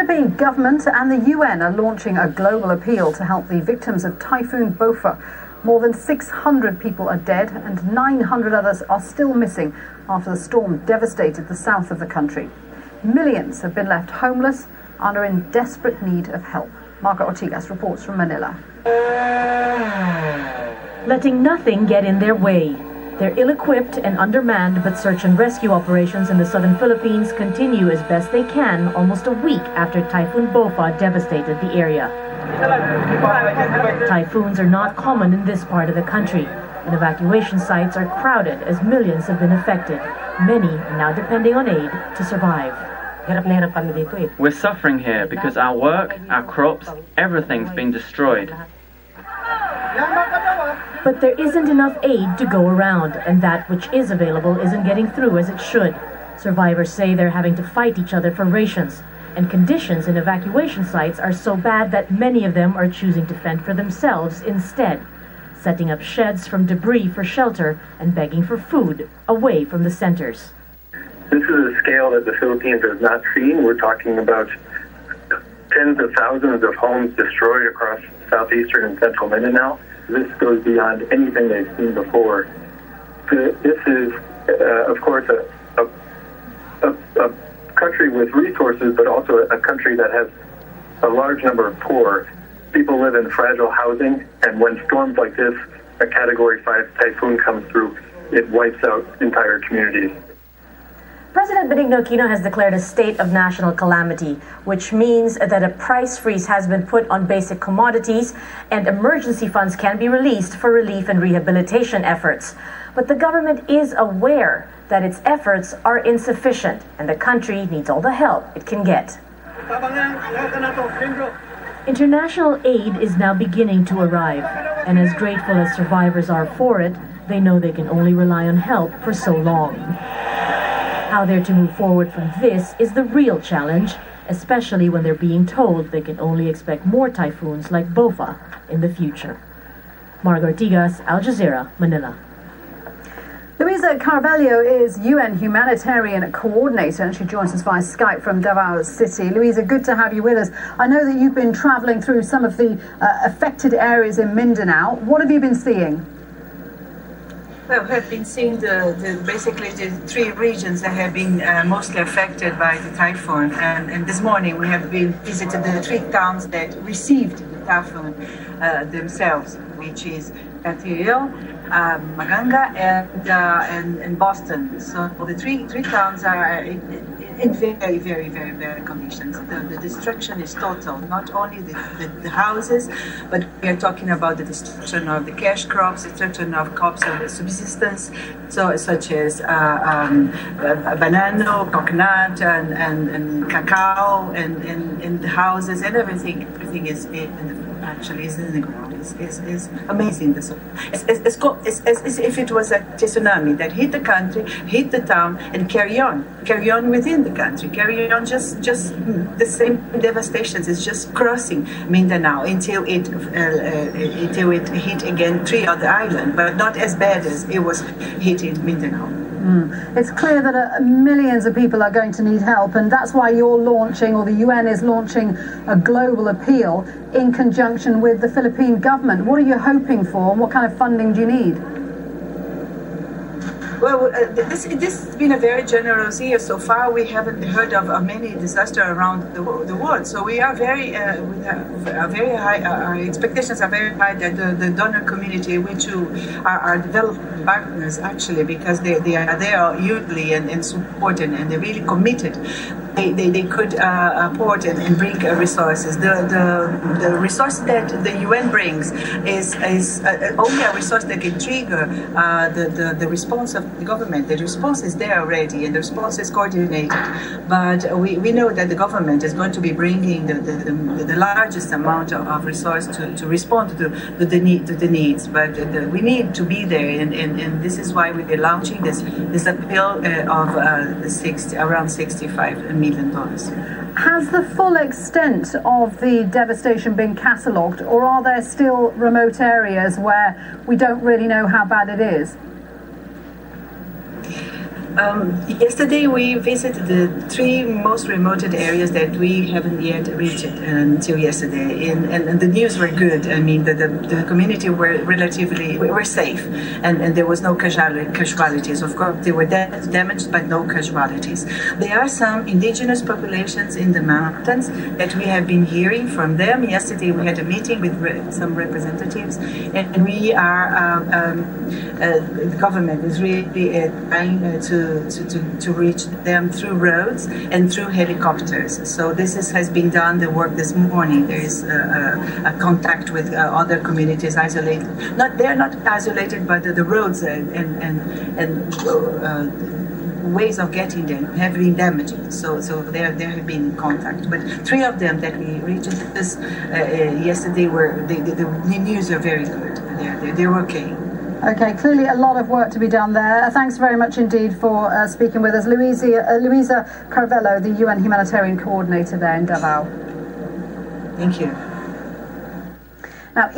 Philippine government and the UN are launching a global appeal to help the victims of Typhoon Bhopa. More than 600 people are dead and 900 others are still missing after the storm devastated the south of the country. Millions have been left homeless and are in desperate need of help. Margaret Ortigas reports from Manila. Letting nothing get in their way. They're ill-equipped and undermanned, but search and rescue operations in the southern Philippines continue as best they can almost a week after Typhoon Bhopa devastated the area. Typhoons are not common in this part of the country, and evacuation sites are crowded as millions have been affected. Many are now depending on aid to survive. We're suffering here because our work, our crops, everything's been destroyed. But there isn't enough aid to go around, and that which is available isn't getting through as it should. Survivors say they're having to fight each other for rations, and conditions in evacuation sites are so bad that many of them are choosing to fend for themselves instead, setting up sheds from debris for shelter and begging for food away from the centers. This is a scale that the Philippines has not seen. We're talking about tens of thousands of homes destroyed across southeastern and central Mindanao. This goes beyond anything they've seen before. This is, of course, a country with resources, but also a country that has a large number of poor. People live in fragile housing, and when storms like this, a Category 5 typhoon comes through, it wipes out entire communities. President Benigno Aquino has declared a state of national calamity, which means that a price freeze has been put on basic commodities and emergency funds can be released for relief and rehabilitation efforts. But the government is aware that its efforts are insufficient and the country needs all the help it can get. International aid is now beginning to arrive, and as grateful as survivors are for it, they know they can only rely on help for so long. How they're to move forward from this is the real challenge, especially when they're being told they can only expect more typhoons like Bhopa in the future. Margaret Ortigas, Al Jazeera, Manila. Luiza Carvalho is UN Humanitarian Coordinator, and she joins us via Skype from Davao City. Luiza, good to have you with us. I know that you've been travelling through some of the affected areas in Mindanao. What have you been seeing? Well, we have been seeing basically the three regions that have been mostly affected by the typhoon. And this morning we have been visited the three towns that received the typhoon themselves, which is Bagyong, Maganga, and Boston. So the three towns are in very, very, very bad conditions. The destruction is total, not only the houses, but we are talking about the destruction of the cash crops, destruction of crops of subsistence, such as banana, coconut, and cacao, and the houses, and everything. Everything is actually is in the ground. It's amazing. It's as if it was a tsunami that hit the country, hit the town, and carry on within the country, carry on just the same devastations. It's just crossing Mindanao until it hit again three other islands, but not as bad as it was hitting Mindanao. It's clear that millions of people are going to need help, and that's why you're launching, or the UN is launching, a global appeal in conjunction with the Philippine government. What are you hoping for, and what kind of funding do you need? Well, this has been a very generous year so far. We haven't heard of many disasters around the world, so we are very, we have very high. Our expectations are very high that the donor community, which are development partners actually, because they are there usually and supporting, and they're really committed. They could port and bring resources. The resource that the UN brings is only a resource that can trigger the response of the government. The response is there already, and the response is coordinated. But we know that the government is going to be bringing the largest amount of resource to respond to the needs. But we need to be there, and this is why we are launching this appeal of around $65 million. Has the full extent of the devastation been catalogued, or are there still remote areas where we don't really know how bad it is? Yesterday we visited the three most remote areas that we haven't yet reached until yesterday, and the news were good. I mean, the community were were safe, and there was no casualties. Of course, they were damaged, but no casualties. There are some indigenous populations in the mountains that we have been hearing from them. Yesterday we had a meeting with some representatives, and we are the government is really trying to reach them through roads and through helicopters. So this has been done, the work this morning. There is a contact with other communities isolated. They're not isolated, but the roads and ways of getting them have been damaged. So there have been contact. But three of them that we reached this yesterday the news are very good. They're okay. Okay, clearly a lot of work to be done there. Thanks very much indeed for speaking with us. Luiza Carvalho, the UN Humanitarian Coordinator there in Davao. Thank you. Now,